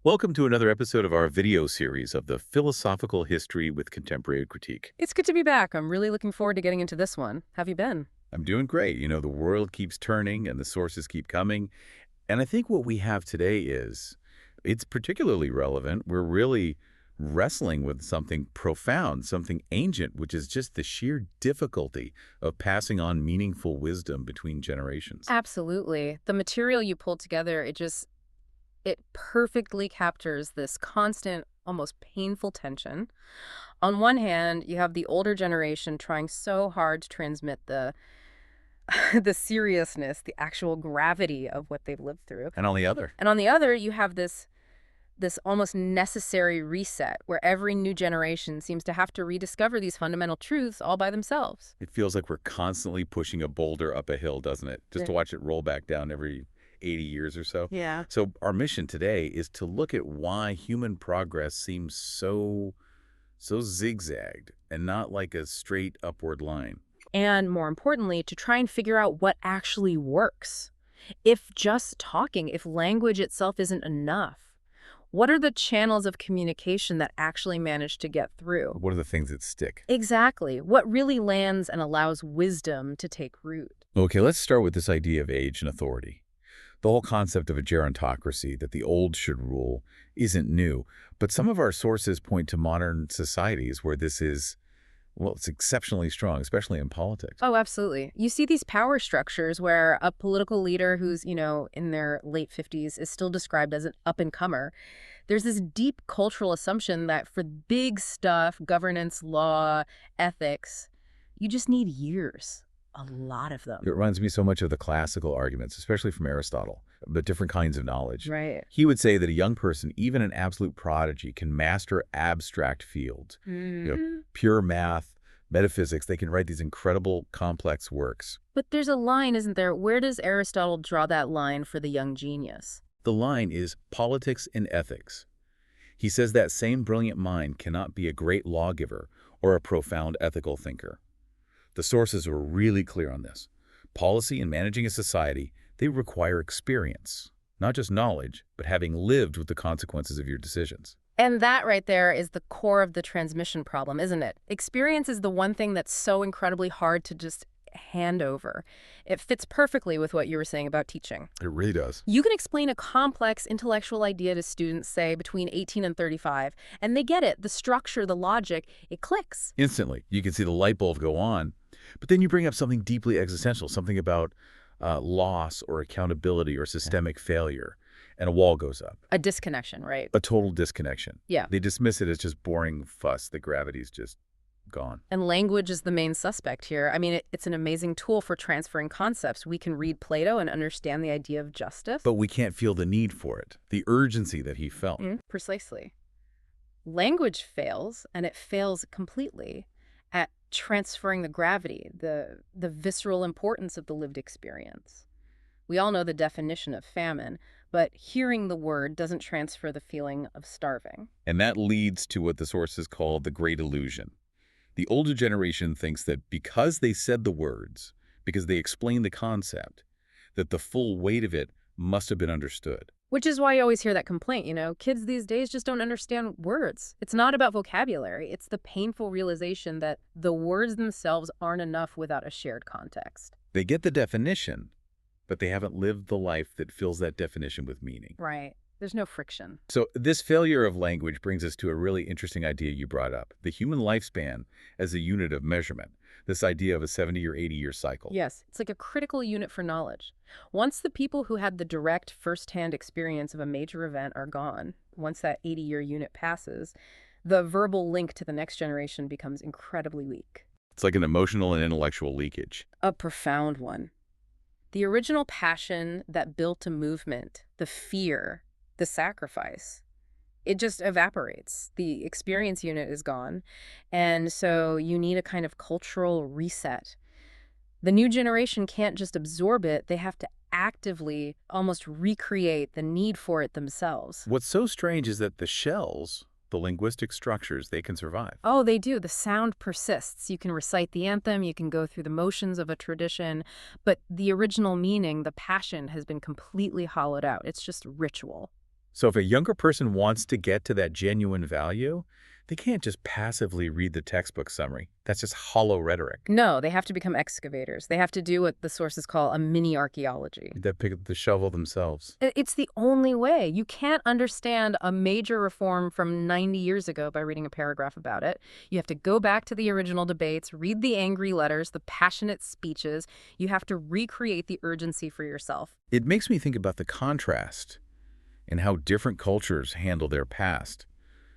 Welcome to another episode of our video series of the Philosophical History with Contemporary Critique. It's good to be back. I'm really looking forward to getting into this one. Have you been? I'm doing great. The world keeps turning and the sources keep coming. And I think what we have today it's particularly relevant. We're really wrestling with something profound, something ancient, which is just the sheer difficulty of passing on meaningful wisdom between generations. Absolutely. The material you pulled together, it perfectly captures this constant, almost painful tension. On one hand, you have the older generation trying so hard to transmit the the seriousness, the actual gravity of what they've lived through. And on the other, And on the other, you have this almost necessary reset where every new generation seems to have to rediscover these fundamental truths all by themselves. it feels like we're constantly pushing a boulder up a hill, doesn't it? Just to watch it roll back down every 80 years or so. Yeah. So our mission today is to look at why human progress seems so zigzagged and not like a straight upward line. And more importantly, to try and figure out what actually works. If just talking, if language itself isn't enough, what are the channels of communication that actually manage to get through? What are the things that stick? Exactly. What really lands and allows wisdom to take root? Okay, let's start with this idea of age and authority. The whole concept of a gerontocracy, that the old should rule, isn't new. But some of our sources point to modern societies where this is, well, it's exceptionally strong, especially in politics. Oh, absolutely. You see these power structures where a political leader who's, in their late 50s is still described as an up-and-comer. There's this deep cultural assumption that for big stuff, governance, law, ethics, you just need years. A lot of them. It reminds me so much of the classical arguments, especially from Aristotle, but different kinds of knowledge. Right. He would say that a young person, even an absolute prodigy, can master abstract fields. Pure math, metaphysics, they can write these incredible, complex works. But there's a line, isn't there? Where does Aristotle draw that line for the young genius? The line is politics and ethics. He says that same brilliant mind cannot be a great lawgiver or a profound ethical thinker. The sources are really clear on this. Policy and managing a society, they require experience, not just knowledge, but having lived with the consequences of your decisions. And that right there is the core of the transmission problem, isn't it? Experience is the one thing that's so incredibly hard to just hand over. It fits perfectly with what you were saying about teaching. It really does. You can explain a complex intellectual idea to students, say, between 18 and 35, and they get it. The structure, the logic, it clicks. Instantly, you can see the light bulb go on. But then you bring up something deeply existential, something about loss or accountability or systemic failure, and a wall goes up. A disconnection, right? A total disconnection. Yeah. They dismiss it as just boring fuss. The gravity's just gone. And language is the main suspect here. I mean, it's an amazing tool for transferring concepts. We can read Plato and understand the idea of justice. But we can't feel the need for it, the urgency that he felt. Precisely. Language fails, and it fails completely at transferring the gravity, the visceral importance of the lived experience. We all know the definition of famine, but hearing the word doesn't transfer the feeling of starving. And that leads to what the sources call the great illusion. The older generation thinks that because they said the words, because they explained the concept, that the full weight of it must have been understood. Which is why you always hear that complaint, kids these days just don't understand words. It's not about vocabulary. It's the painful realization that the words themselves aren't enough without a shared context. They get the definition, but they haven't lived the life that fills that definition with meaning. Right. There's no friction. So this failure of language brings us to a really interesting idea you brought up, the human lifespan as a unit of measurement, this idea of a 70 or 80-year cycle. Yes, it's like a critical unit for knowledge. Once the people who had the direct first-hand experience of a major event are gone, once that 80-year unit passes, the verbal link to the next generation becomes incredibly weak. It's like an emotional and intellectual leakage. A profound one. The original passion that built a movement, the fear, the sacrifice, it just evaporates. The experience unit is gone. And so you need a kind of cultural reset. The new generation can't just absorb it. They have to actively almost recreate the need for it themselves. What's so strange is that the shells, the linguistic structures, they can survive. Oh, they do. The sound persists. You can recite the anthem, you can go through the motions of a tradition, but the original meaning, the passion, has been completely hollowed out. It's just ritual. So if a younger person wants to get to that genuine value, they can't just passively read the textbook summary. That's just hollow rhetoric. No, they have to become excavators. They have to do what the sources call a mini-archaeology. They pick up the shovel themselves. It's the only way. You can't understand a major reform from 90 years ago by reading a paragraph about it. You have to go back to the original debates, read the angry letters, the passionate speeches. You have to recreate the urgency for yourself. It makes me think about the contrast and how different cultures handle their past.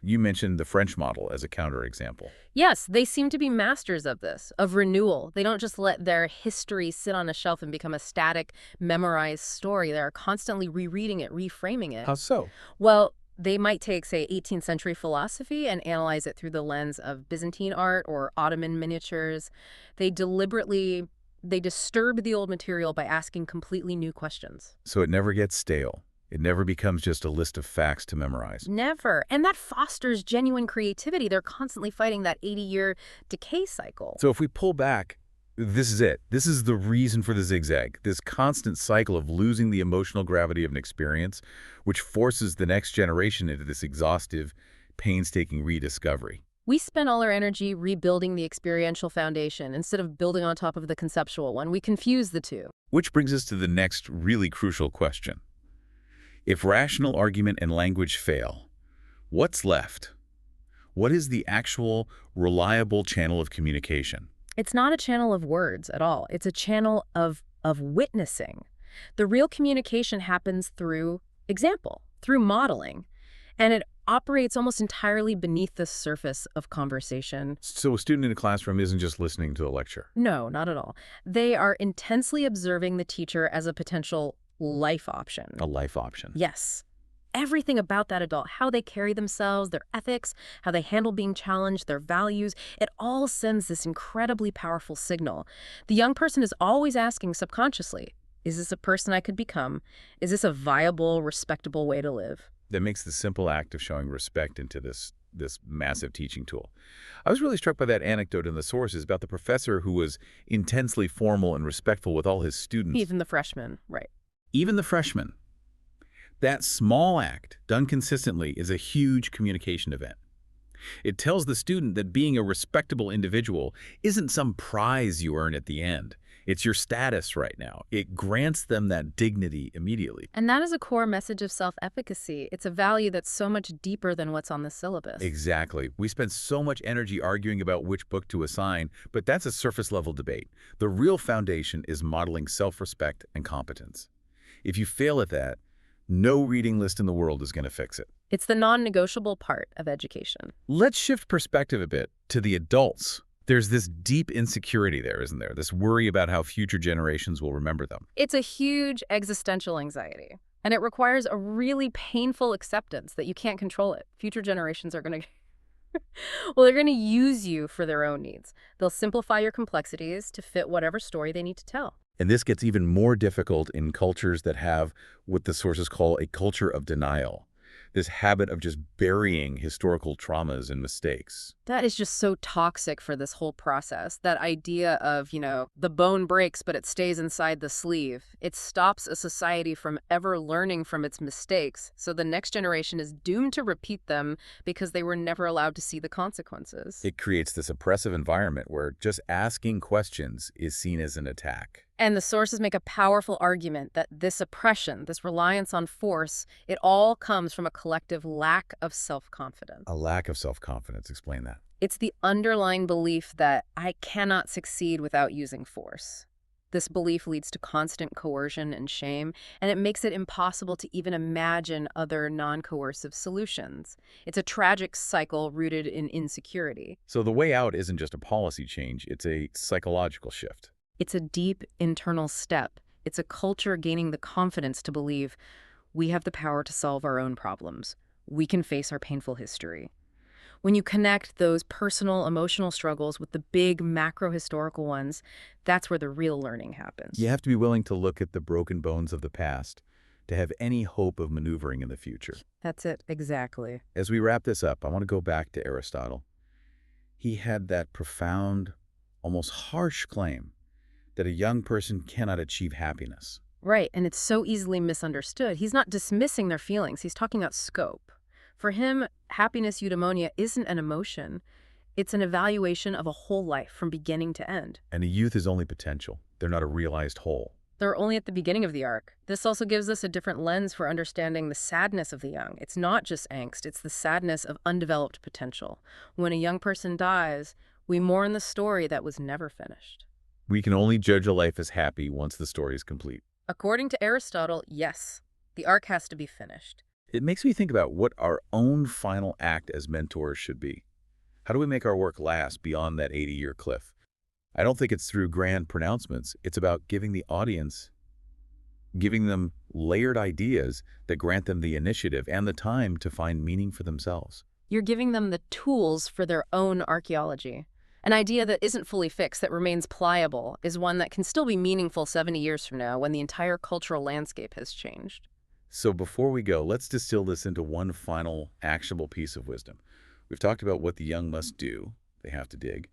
You mentioned the French model as a counterexample. Yes, they seem to be masters of this, of renewal. They don't just let their history sit on a shelf and become a static, memorized story. They're constantly rereading it, reframing it. How so? Well, they might take, say, 18th century philosophy and analyze it through the lens of Byzantine art or Ottoman miniatures. They disturb the old material by asking completely new questions. So it never gets stale. It never becomes just a list of facts to memorize. Never. And that fosters genuine creativity. They're constantly fighting that 80-year decay cycle. So if we pull back, this is it. This is the reason for the zigzag, this constant cycle of losing the emotional gravity of an experience, which forces the next generation into this exhaustive, painstaking rediscovery. We spend all our energy rebuilding the experiential foundation instead of building on top of the conceptual one. We confuse the two. Which brings us to the next really crucial question. If rational argument and language fail, what's left? What is the actual, reliable channel of communication? It's not a channel of words at all. It's a channel of witnessing. The real communication happens through example, through modeling, and it operates almost entirely beneath the surface of conversation. So a student in a classroom isn't just listening to a lecture. No, not at all. They are intensely observing the teacher as a potential life option. A life option. Yes. Everything about that adult, how they carry themselves, their ethics, how they handle being challenged, their values, it all sends this incredibly powerful signal. The young person is always asking subconsciously, is this a person I could become? Is this a viable, respectable way to live? That makes the simple act of showing respect into this massive teaching tool. I was really struck by that anecdote in the sources about the professor who was intensely formal and respectful with all his students. Even the freshmen, right. Even the freshmen. That small act, done consistently, is a huge communication event. It tells the student that being a respectable individual isn't some prize you earn at the end. It's your status right now. It grants them that dignity immediately. And that is a core message of self-efficacy. It's a value that's so much deeper than what's on the syllabus. Exactly. We spend so much energy arguing about which book to assign, but that's a surface-level debate. The real foundation is modeling self-respect and competence. If you fail at that, no reading list in the world is going to fix it. It's the non-negotiable part of education. Let's shift perspective a bit to the adults. There's this deep insecurity there, isn't there? This worry about how future generations will remember them. It's a huge existential anxiety, and it requires a really painful acceptance that you can't control it. Future generations are going to well, they're going to use you for their own needs. They'll simplify your complexities to fit whatever story they need to tell. And this gets even more difficult in cultures that have what the sources call a culture of denial. This habit of just burying historical traumas and mistakes. That is just so toxic for this whole process. That idea of, the bone breaks, but it stays inside the sleeve. It stops a society from ever learning from its mistakes, so the next generation is doomed to repeat them because they were never allowed to see the consequences. It creates this oppressive environment where just asking questions is seen as an attack. And the sources make a powerful argument that this oppression, this reliance on force, it all comes from a collective lack of self-confidence. A lack of self-confidence. Explain that. It's the underlying belief that I cannot succeed without using force. This belief leads to constant coercion and shame, and it makes it impossible to even imagine other non-coercive solutions. It's a tragic cycle rooted in insecurity. So the way out isn't just a policy change, it's a psychological shift. It's a deep internal step. It's a culture gaining the confidence to believe we have the power to solve our own problems. We can face our painful history. When you connect those personal, emotional struggles with the big macro-historical ones, that's where the real learning happens. You have to be willing to look at the broken bones of the past to have any hope of maneuvering in the future. That's it, exactly. As we wrap this up, I want to go back to Aristotle. He had that profound, almost harsh claim that a young person cannot achieve happiness. Right, and it's so easily misunderstood. He's not dismissing their feelings. He's talking about scope. For him, happiness eudaimonia isn't an emotion. It's an evaluation of a whole life from beginning to end. And a youth is only potential. They're not a realized whole. They're only at the beginning of the arc. This also gives us a different lens for understanding the sadness of the young. It's not just angst, it's the sadness of undeveloped potential. When a young person dies, we mourn the story that was never finished. We can only judge a life as happy once the story is complete. According to Aristotle, yes, the arc has to be finished. It makes me think about what our own final act as mentors should be. How do we make our work last beyond that 80-year cliff? I don't think it's through grand pronouncements. It's about giving the audience, giving them layered ideas that grant them the initiative and the time to find meaning for themselves. You're giving them the tools for their own archaeology. An idea that isn't fully fixed, that remains pliable, is one that can still be meaningful 70 years from now when the entire cultural landscape has changed. So before we go, let's distill this into one final actionable piece of wisdom. We've talked about what the young must do. They have to dig.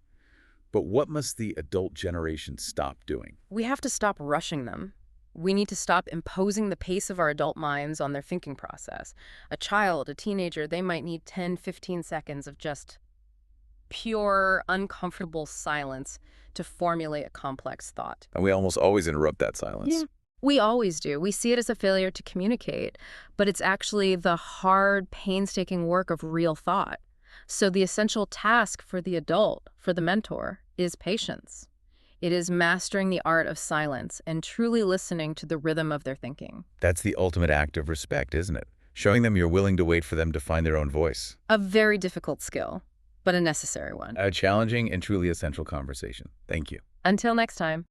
But what must the adult generation stop doing? We have to stop rushing them. We need to stop imposing the pace of our adult minds on their thinking process. A child, a teenager, they might need 10, 15 seconds of just pure, uncomfortable silence to formulate a complex thought. And we almost always interrupt that silence. Yeah. We always do. We see it as a failure to communicate, but it's actually the hard, painstaking work of real thought. So the essential task for the adult, for the mentor, is patience. It is mastering the art of silence and truly listening to the rhythm of their thinking. That's the ultimate act of respect, isn't it? Showing them you're willing to wait for them to find their own voice. A very difficult skill, but a necessary one. A challenging and truly essential conversation. Thank you. Until next time.